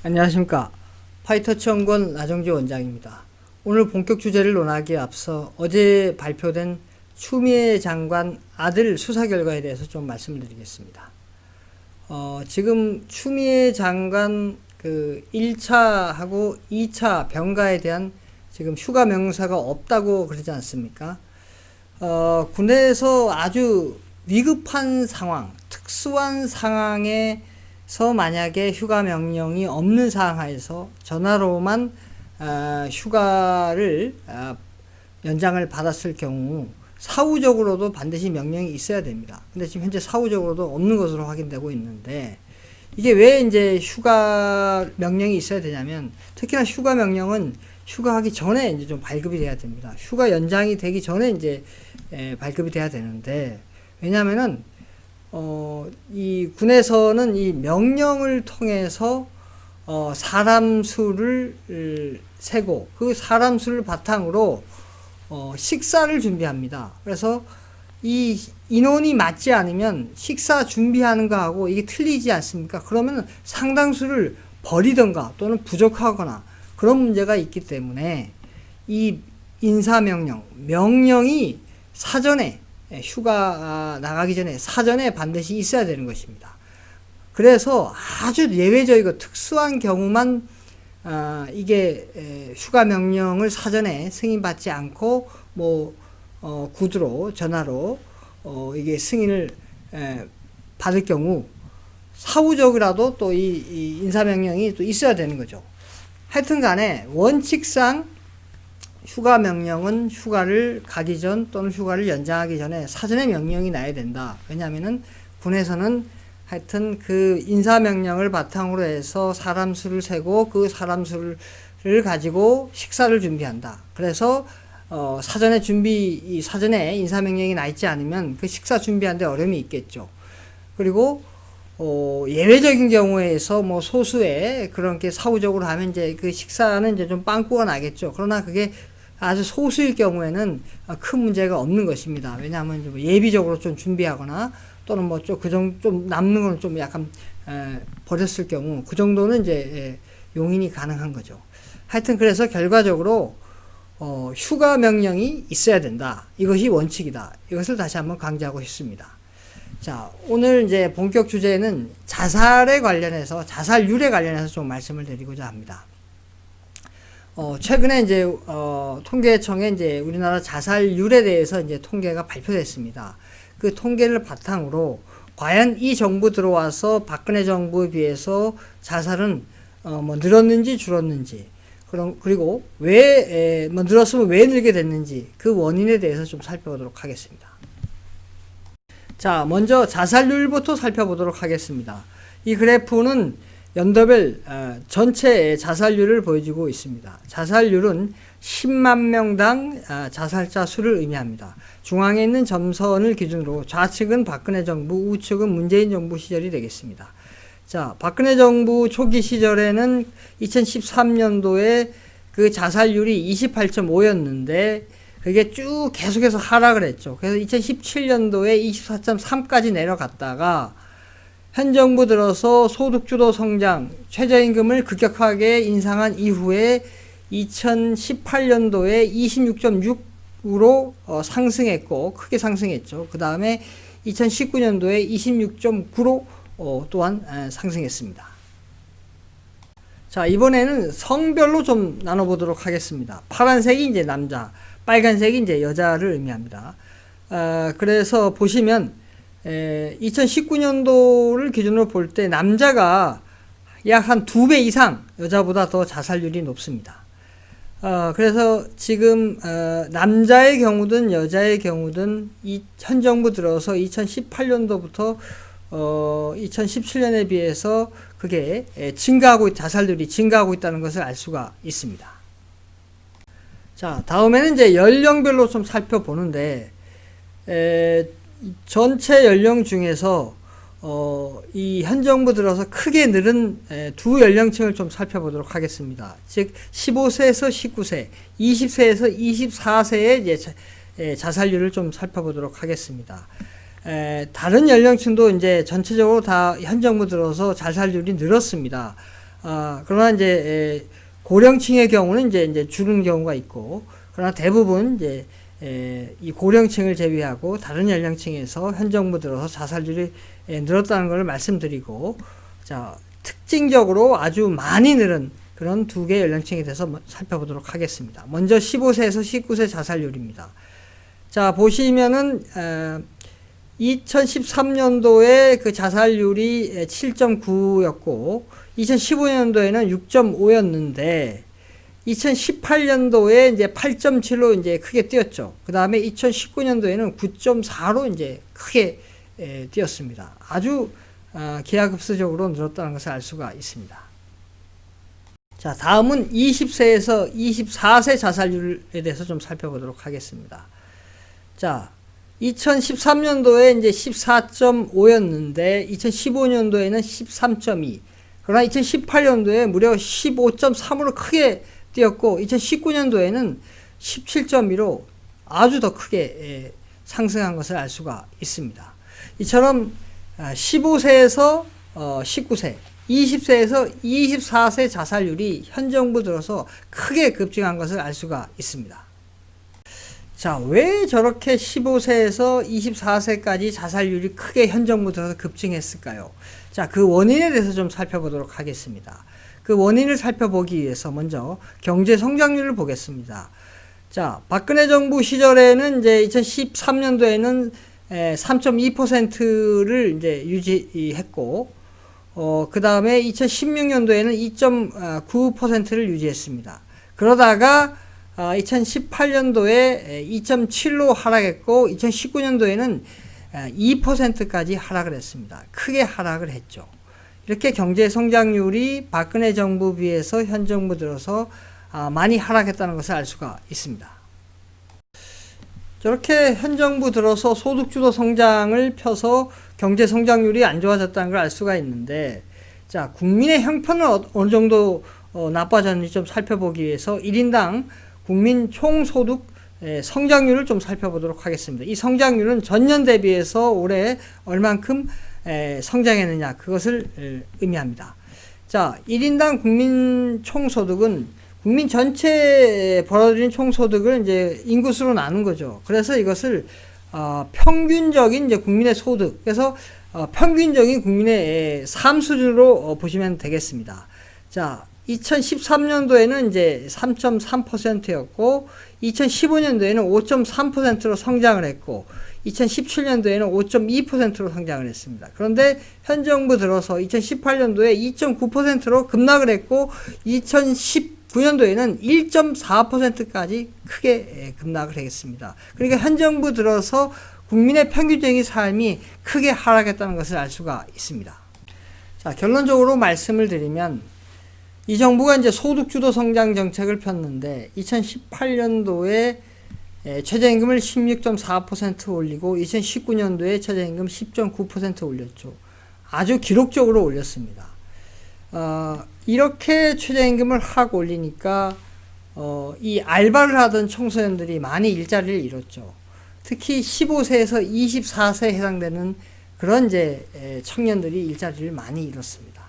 안녕하십니까. 파이터치 연구원 나정지 원장입니다. 오늘 본격 주제를 논하기에 앞서 어제 발표된 추미애 장관 아들 수사 결과에 대해서 좀 말씀드리겠습니다. 지금 추미애 장관 그 1차하고 2차 병가에 대한 지금 휴가 명사가 없다고 그러지 않습니까? 군대에서 아주 위급한 상황, 특수한 상황에서 만약에 휴가 명령이 없는 상황에서 전화로만 휴가를 연장을 받았을 경우 사후적으로도 반드시 명령이 있어야 됩니다. 근데 지금 현재 사후적으로도 없는 것으로 확인되고 있는데, 이게 왜 이제 휴가 명령이 있어야 되냐면, 특히나 휴가 명령은 휴가하기 전에 이제 좀 발급이 돼야 됩니다. 휴가 연장이 되기 전에 이제 발급이 돼야 되는데, 왜냐면은 이 군에서는 이 명령을 통해서 사람 수를 세고 그 사람 수를 바탕으로 식사를 준비합니다. 그래서 이 인원이 맞지 않으면 식사 준비하는 거하고 이게 틀리지 않습니까? 그러면 상당수를 버리던가 또는 부족하거나 그런 문제가 있기 때문에 이 명령이 사전에 휴가 나가기 전에 사전에 반드시 있어야 되는 것입니다. 그래서 아주 예외적이고 특수한 경우만 이게 휴가 명령을 사전에 승인받지 않고 구두로 전화로 이게 승인을 받을 경우 사후적이라도 또 이 인사명령이 또 있어야 되는 거죠. 하여튼 간에 원칙상 휴가 명령은 휴가를 가기 전 또는 휴가를 연장하기 전에 사전에 명령이 나야 된다. 왜냐하면은 군에서는 하여튼 그 인사명령을 바탕으로 해서 사람 수를 세고 그 사람 수를 가지고 식사를 준비한다. 그래서 사전에 인사명령이 나 있지 않으면 그 식사 준비하는데 어려움이 있겠죠. 그리고 예외적인 경우에서 소수의 그런 게 사후적으로 하면 이제 그 식사는 이제 좀 빵꾸가 나겠죠. 그러나 그게 아주 소수일 경우에는 큰 문제가 없는 것입니다. 왜냐하면 좀 예비적으로 좀 준비하거나 또는 좀 남는 건 좀 약간 버렸을 경우 그 정도는 이제 용인이 가능한 거죠. 하여튼 그래서 결과적으로 휴가 명령이 있어야 된다. 이것이 원칙이다. 이것을 다시 한번 강조하고 싶습니다. 자, 오늘 이제 본격 주제는 자살에 관련해서, 자살률에 관련해서 좀 말씀을 드리고자 합니다. 최근에 이제, 통계청에 이제 우리나라 자살률에 대해서 이제 통계가 발표됐습니다. 그 통계를 바탕으로 과연 이 정부 들어와서 박근혜 정부에 비해서 자살은, 늘었는지 줄었는지, 그리고 왜, 늘었으면 왜 늘게 됐는지 그 원인에 대해서 좀 살펴보도록 하겠습니다. 자, 먼저 자살률부터 살펴보도록 하겠습니다. 이 그래프는 연도별 전체 자살률을 보여주고 있습니다. 자살률은 10만 명당 자살자 수를 의미합니다. 중앙에 있는 점선을 기준으로 좌측은 박근혜 정부, 우측은 문재인 정부 시절이 되겠습니다. 자, 박근혜 정부 초기 시절에는 2013년도에 그 자살률이 28.5였는데 그게 쭉 계속해서 하락을 했죠. 그래서 2017년도에 24.3까지 내려갔다가 현 정부 들어서 소득주도 성장, 최저임금을 급격하게 인상한 이후에 2018년도에 26.6으로 상승했고, 크게 상승했죠. 그 다음에 2019년도에 26.9로 또한 상승했습니다. 자, 이번에는 성별로 좀 나눠보도록 하겠습니다. 파란색이 이제 남자, 빨간색이 이제 여자를 의미합니다. 그래서 보시면 2019년도를 기준으로 볼 때 남자가 약 한 2배 이상 여자보다 더 자살률이 높습니다. 그래서 지금 남자의 경우든 여자의 경우든 현 정부 들어서 2018년도부터 2017년에 비해서 그게 자살률이 증가하고 있다는 것을 알 수가 있습니다. 자, 다음에는 이제 연령별로 좀 살펴보는데, 전체 연령 중에서, 이 현 정부 들어서 크게 늘은 두 연령층을 좀 살펴보도록 하겠습니다. 즉, 15세에서 19세, 20세에서 24세의 이제 자살률을 좀 살펴보도록 하겠습니다. 다른 연령층도 이제 전체적으로 다 현 정부 들어서 자살률이 늘었습니다. 그러나 이제 고령층의 경우는 이제 줄은 경우가 있고, 그러나 대부분 이제 이 고령층을 제외하고 다른 연령층에서 현 정부 들어서 자살률이 늘었다는 걸 말씀드리고, 자, 특징적으로 아주 많이 늘은 그런 두 개의 연령층에 대해서 살펴보도록 하겠습니다. 먼저 15세에서 19세 자살률입니다. 자, 보시면은 2013년도에 그 자살률이 7.9였고 2015년도에는 6.5였는데 2018년도에 이제 8.7로 이제 크게 뛰었죠. 그 다음에 2019년도에는 9.4로 이제 크게 뛰었습니다. 아주 기하급수적으로 늘었다는 것을 알 수가 있습니다. 자, 다음은 20세에서 24세 자살률에 대해서 좀 살펴보도록 하겠습니다. 자, 2013년도에 이제 14.5였는데 2015년도에는 13.2. 그러나 2018년도에 무려 15.3으로 크게 뛰었고 2019년도에는 17.2로 아주 더 크게 상승한 것을 알 수가 있습니다. 이처럼 15세에서 19세, 20세에서 24세 자살률이 현 정부 들어서 크게 급증한 것을 알 수가 있습니다. 자, 왜 저렇게 15세에서 24세까지 자살률이 크게 현 정부 들어서 급증했을까요? 자, 그 원인에 대해서 좀 살펴보도록 하겠습니다. 그 원인을 살펴보기 위해서 먼저 경제 성장률을 보겠습니다. 자, 박근혜 정부 시절에는 이제 2013년도에는 3.2%를 이제 유지했고, 그 다음에 2016년도에는 2.9%를 유지했습니다. 그러다가 2018년도에 2.7로 하락했고 2019년도에는 2%까지 하락을 했습니다. 크게 하락을 했죠. 이렇게 경제 성장률이 박근혜 정부 비해서 현 정부 들어서 많이 하락했다는 것을 알 수가 있습니다. 저렇게 현 정부 들어서 소득주도 성장을 펴서 경제 성장률이 안 좋아졌다는 걸 알 수가 있는데, 자, 국민의 형편은 어느 정도 나빠졌는지 좀 살펴보기 위해서 1인당 국민 총소득 성장률을 좀 살펴보도록 하겠습니다. 이 성장률은 전년 대비해서 올해 얼만큼 성장했느냐, 그것을 의미합니다. 자, 1인당 국민 총소득은 국민 전체 벌어들인 총소득을 이제 인구수로 나눈 거죠. 그래서 이것을 평균적인 이제 국민의 소득, 그래서 평균적인 국민의 삶 수준으로 보시면 되겠습니다. 자, 2013년도에는 이제 3.3%였고 2015년도에는 5.3%로 성장을 했고 2017년도에는 5.2%로 성장을 했습니다. 그런데 현 정부 들어서 2018년도에 2.9%로 급락을 했고 2019년도에는 1.4%까지 크게 급락을 했습니다. 그러니까 현 정부 들어서 국민의 평균적인 삶이 크게 하락했다는 것을 알 수가 있습니다. 자, 결론적으로 말씀을 드리면 이 정부가 이제 소득주도 성장 정책을 폈는데 2018년도에 최저임금을 16.4% 올리고 2019년도에 최저임금 10.9% 올렸죠. 아주 기록적으로 올렸습니다. 이렇게 최저임금을 확 올리니까 이 알바를 하던 청소년들이 많이 일자리를 잃었죠. 특히 15세에서 24세에 해당되는 그런 이제 청년들이 일자리를 많이 잃었습니다.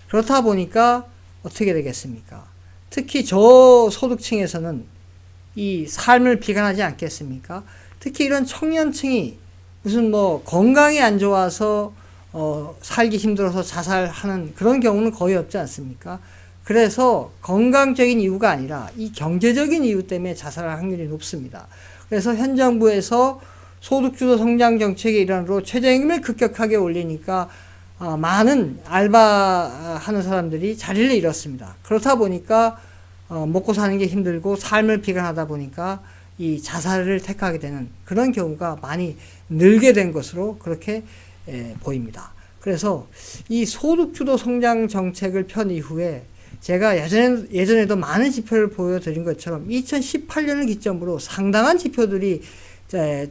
그렇다 보니까 어떻게 되겠습니까? 특히 저소득층에서는 이 삶을 비관하지 않겠습니까? 특히 이런 청년층이 무슨 뭐 건강이 안 좋아서 살기 힘들어서 자살하는 그런 경우는 거의 없지 않습니까? 그래서 건강적인 이유가 아니라 이 경제적인 이유 때문에 자살할 확률이 높습니다. 그래서 현 정부에서 소득주도 성장 정책의 일환으로 최저임금을 급격하게 올리니까 많은 알바하는 사람들이 자리를 잃었습니다. 그렇다 보니까 먹고 사는 게 힘들고 삶을 비관하다 보니까 이 자살을 택하게 되는 그런 경우가 많이 늘게 된 것으로 그렇게 보입니다. 그래서 이 소득주도 성장 정책을 편 이후에 제가 예전에도 많은 지표를 보여드린 것처럼 2018년을 기점으로 상당한 지표들이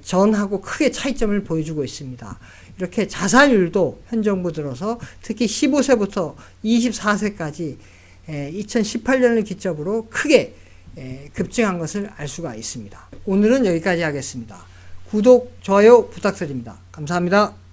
전하고 크게 차이점을 보여주고 있습니다. 이렇게 자살률도 현 정부 들어서 특히 15세부터 24세까지 2018년을 기점으로 크게 급증한 것을 알 수가 있습니다. 오늘은 여기까지 하겠습니다. 구독, 좋아요 부탁드립니다. 감사합니다.